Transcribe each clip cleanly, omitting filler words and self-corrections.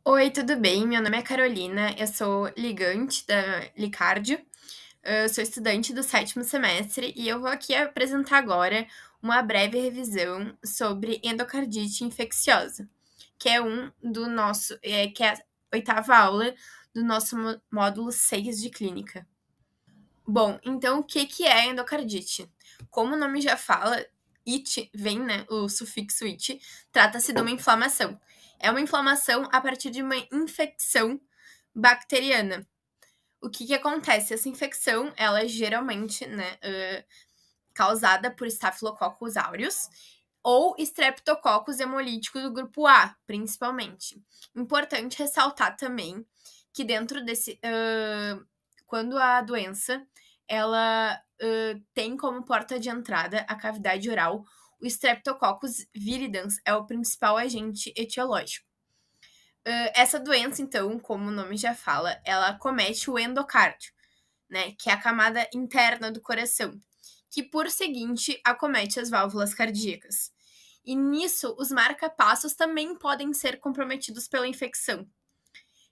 Oi, tudo bem? Meu nome é Carolina, eu sou ligante da Licardio, eu sou estudante do sétimo semestre e eu vou aqui apresentar agora uma breve revisão sobre endocardite infecciosa, que é que é a oitava aula do nosso módulo 6 de clínica. Bom, então o que é endocardite? Como o nome já fala, it vem, né, o sufixo it, trata-se de uma inflamação. É uma inflamação a partir de uma infecção bacteriana. O que acontece? Essa infecção, ela é geralmente, né, causada por Staphylococcus aureus ou Streptococcus hemolítico do grupo A, principalmente. Importante ressaltar também que dentro desse, quando a doença ela tem como porta de entrada a cavidade oral, o Streptococcus viridans é o principal agente etiológico. Essa doença, então, como o nome já fala, ela comete o endocárdio, né, que é a camada interna do coração, que por seguinte acomete as válvulas cardíacas. E nisso, os marca-passos também podem ser comprometidos pela infecção.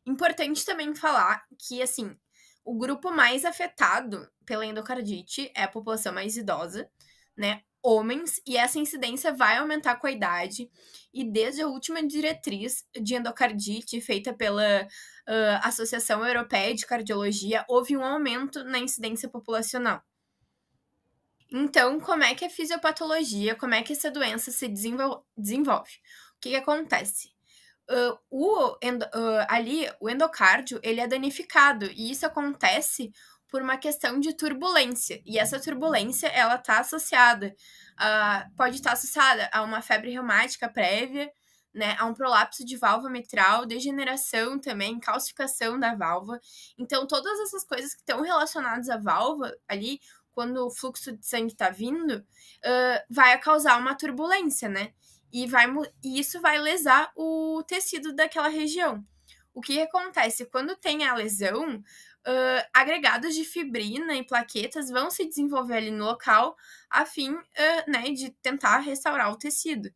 Importante também falar que, assim, o grupo mais afetado pela endocardite é a população mais idosa, né? Homens, e essa incidência vai aumentar com a idade. E desde a última diretriz de endocardite, feita pela Associação Europeia de Cardiologia, houve um aumento na incidência populacional. Então, como é que a fisiopatologia, como é que essa doença se desenvolve? O que acontece? O endocárdio, ele é danificado, e isso acontece por uma questão de turbulência, e essa turbulência, ela pode estar associada a uma febre reumática prévia, né, a um prolapso de válvula mitral, degeneração também, calcificação da válvula. Então, todas essas coisas que estão relacionadas à válvula ali, quando o fluxo de sangue está vindo, vai causar uma turbulência, né? E isso vai lesar o tecido daquela região. O que acontece? Quando tem a lesão, agregados de fibrina e plaquetas vão se desenvolver ali no local a fim né, de tentar restaurar o tecido.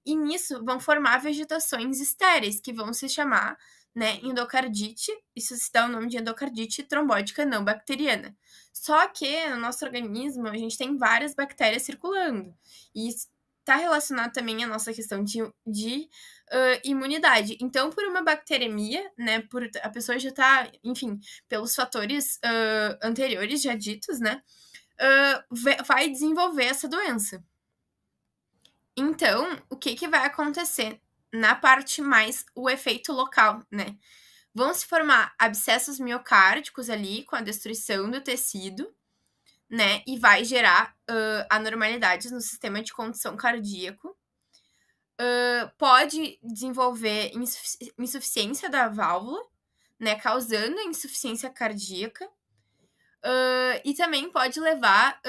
E nisso vão formar vegetações estéreis, que vão se chamar, né, endocardite, isso se dá o nome de endocardite trombótica não bacteriana. Só que no nosso organismo a gente tem várias bactérias circulando, e isso está relacionado também à nossa questão de imunidade. Então, por uma bacteremia, né, por a pessoa já tá, enfim, pelos fatores anteriores já ditos, né, vai desenvolver essa doença. Então, o que vai acontecer? Na parte mais o efeito local, né? Vão se formar abscessos miocárdicos ali com a destruição do tecido, né? E vai gerar anormalidades no sistema de condução cardíaco. Pode desenvolver insuficiência da válvula, né? Causando insuficiência cardíaca. E também pode levar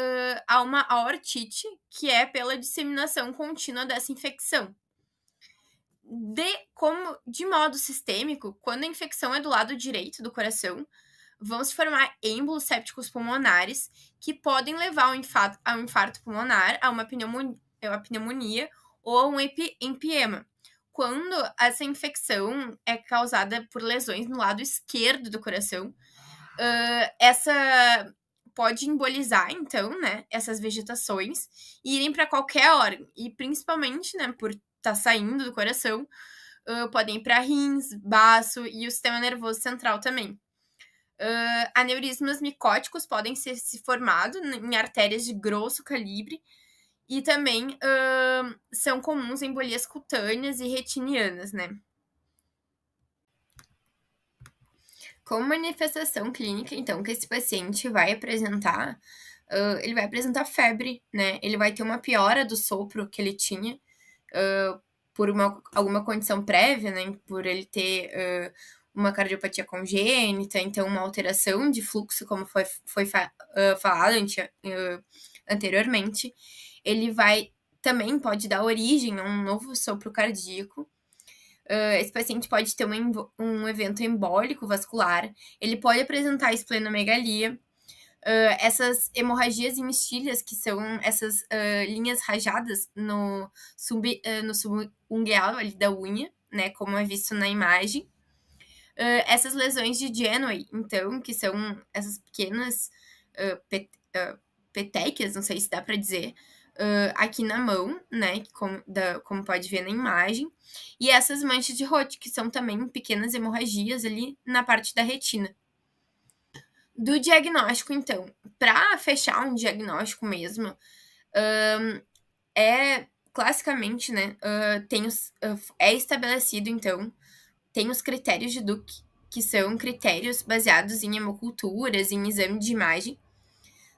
a uma aortite, que é pela disseminação contínua dessa infecção. De modo sistêmico, quando a infecção é do lado direito do coração, vão se formar êmbolos sépticos pulmonares, que podem levar ao infarto pulmonar, a uma pneumonia ou a um empiema. Quando essa infecção é causada por lesões no lado esquerdo do coração, essa pode embolizar, então, né, essas vegetações e irem para qualquer órgão. E principalmente, né, por estar saindo do coração, podem ir para rins, baço e o sistema nervoso central também. Aneurismas micóticos podem se formados em artérias de grosso calibre e também são comuns embolias cutâneas e retinianas, né? Como manifestação clínica, então, que esse paciente vai apresentar, ele vai apresentar febre, né? Ele vai ter uma piora do sopro que ele tinha por alguma condição prévia, né? Por ele ter uma cardiopatia congênita, então uma alteração de fluxo, como foi falado anteriormente. Ele também pode dar origem a um novo sopro cardíaco. Esse paciente pode ter um evento embólico vascular, ele pode apresentar esplenomegalia, essas hemorragias em mistilhas, que são essas linhas rajadas no subungueal ali da unha, né, como é visto na imagem. Essas lesões de Janeway, então, que são essas pequenas petequias, não sei se dá para dizer, aqui na mão, né, como pode ver na imagem, e essas manchas de Roth, que são também pequenas hemorragias ali na parte da retina. Do diagnóstico, então, para fechar um diagnóstico mesmo, classicamente, né, é estabelecido, então, tem os critérios de Duke, que são critérios baseados em hemoculturas, em exame de imagem,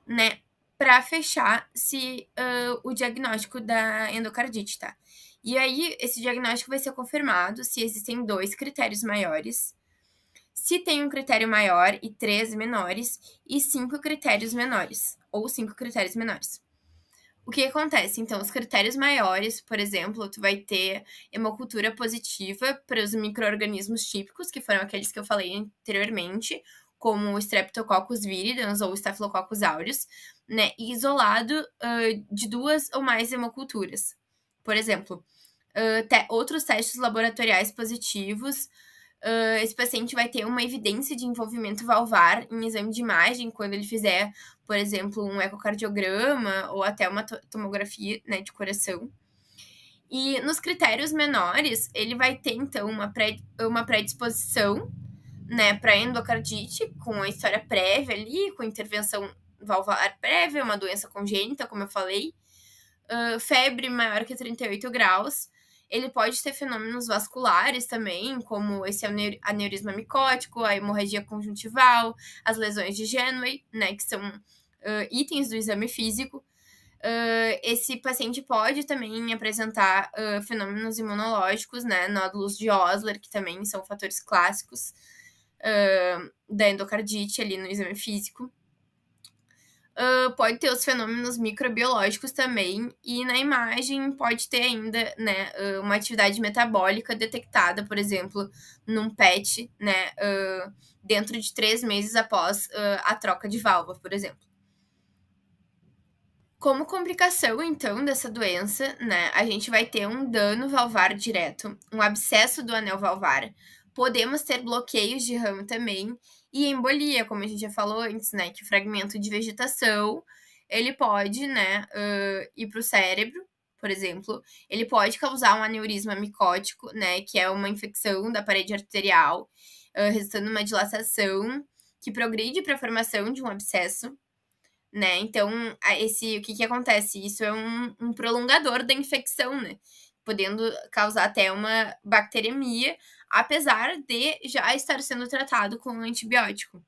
né, para fechar o diagnóstico da endocardite, tá? E aí, esse diagnóstico vai ser confirmado se existem 2 critérios maiores, se tem um critério maior e 3 menores, e 5 critérios menores, ou 5 critérios menores. O que acontece? Então, os critérios maiores, por exemplo, tu vai ter hemocultura positiva para os micro-organismos típicos, que foram aqueles que eu falei anteriormente, como o Streptococcus viridans ou Staphylococcus aureus, né, e isolado de 2 ou mais hemoculturas. Por exemplo, outros testes laboratoriais positivos, esse paciente vai ter uma evidência de envolvimento valvar em exame de imagem quando ele fizer, por exemplo, um ecocardiograma ou até uma tomografia, né, de coração. E nos critérios menores, ele vai ter, então, uma predisposição, né, para endocardite, com a história prévia ali, com intervenção valvar prévia, uma doença congênita, como eu falei, febre maior que 38 graus. Ele pode ter fenômenos vasculares também, como esse aneurisma micótico, a hemorragia conjuntival, as lesões de Janeway, né, que são itens do exame físico. Esse paciente pode também apresentar fenômenos imunológicos, né, nódulos de Osler, que também são fatores clássicos da endocardite ali no exame físico. Pode ter os fenômenos microbiológicos também, e na imagem pode ter ainda, né, uma atividade metabólica detectada, por exemplo, num PET, né, dentro de 3 meses após a troca de válvula, por exemplo. Como complicação, então, dessa doença, né, a gente vai ter um dano valvar direto, um abscesso do anel valvar, podemos ter bloqueios de ramo também, e embolia, como a gente já falou antes, né, que o fragmento de vegetação, ele pode, né, ir para o cérebro, por exemplo, ele pode causar um aneurisma micótico, né, que é uma infecção da parede arterial, resultando numa dilatação que progride para a formação de um abscesso, né, então, o que acontece? Isso é um prolongador da infecção, né, podendo causar até uma bacteremia, apesar de já estar sendo tratado com um antibiótico.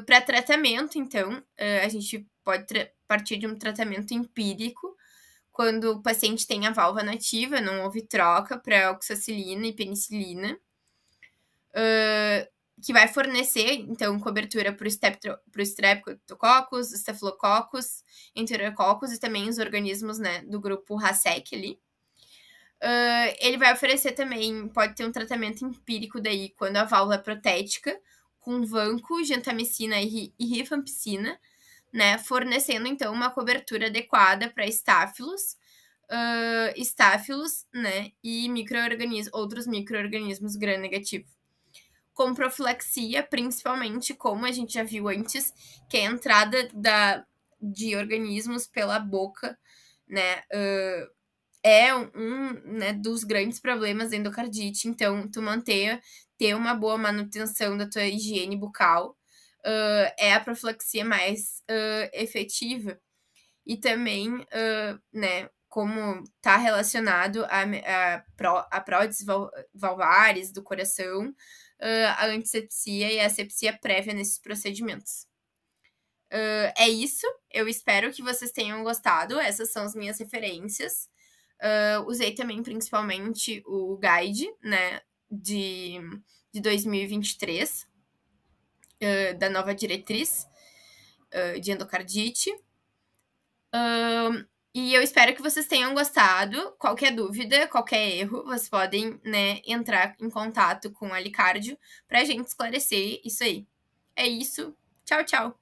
Para tratamento, então, a gente pode partir de um tratamento empírico, quando o paciente tem a válvula nativa, não houve troca para oxacilina e penicilina, que vai fornecer, então, cobertura para o Streptococcus, Staphylococcus, Enterococcus e também os organismos, né, do grupo Racec ali. Ele vai oferecer também, pode ter um tratamento empírico daí, quando a válvula é protética, com vanco, gentamicina e rifampicina, né, fornecendo, então, uma cobertura adequada para estáfilos, né, e outros micro-organismos gram-negativo. Com profilaxia, principalmente, como a gente já viu antes, que é a entrada de organismos pela boca, né, é né, dos grandes problemas da endocardite. Então, ter uma boa manutenção da tua higiene bucal é a profilaxia mais efetiva. E também, né, como está relacionado a próteses valvares do coração, a antisepsia e a asepsia prévia nesses procedimentos. É isso, eu espero que vocês tenham gostado, essas são as minhas referências. Usei também principalmente o guide, né, de 2023, da nova diretriz de endocardite. E eu espero que vocês tenham gostado. Qualquer dúvida, qualquer erro, vocês podem, né, entrar em contato com a Licardio pra gente esclarecer isso aí. É isso. Tchau, tchau!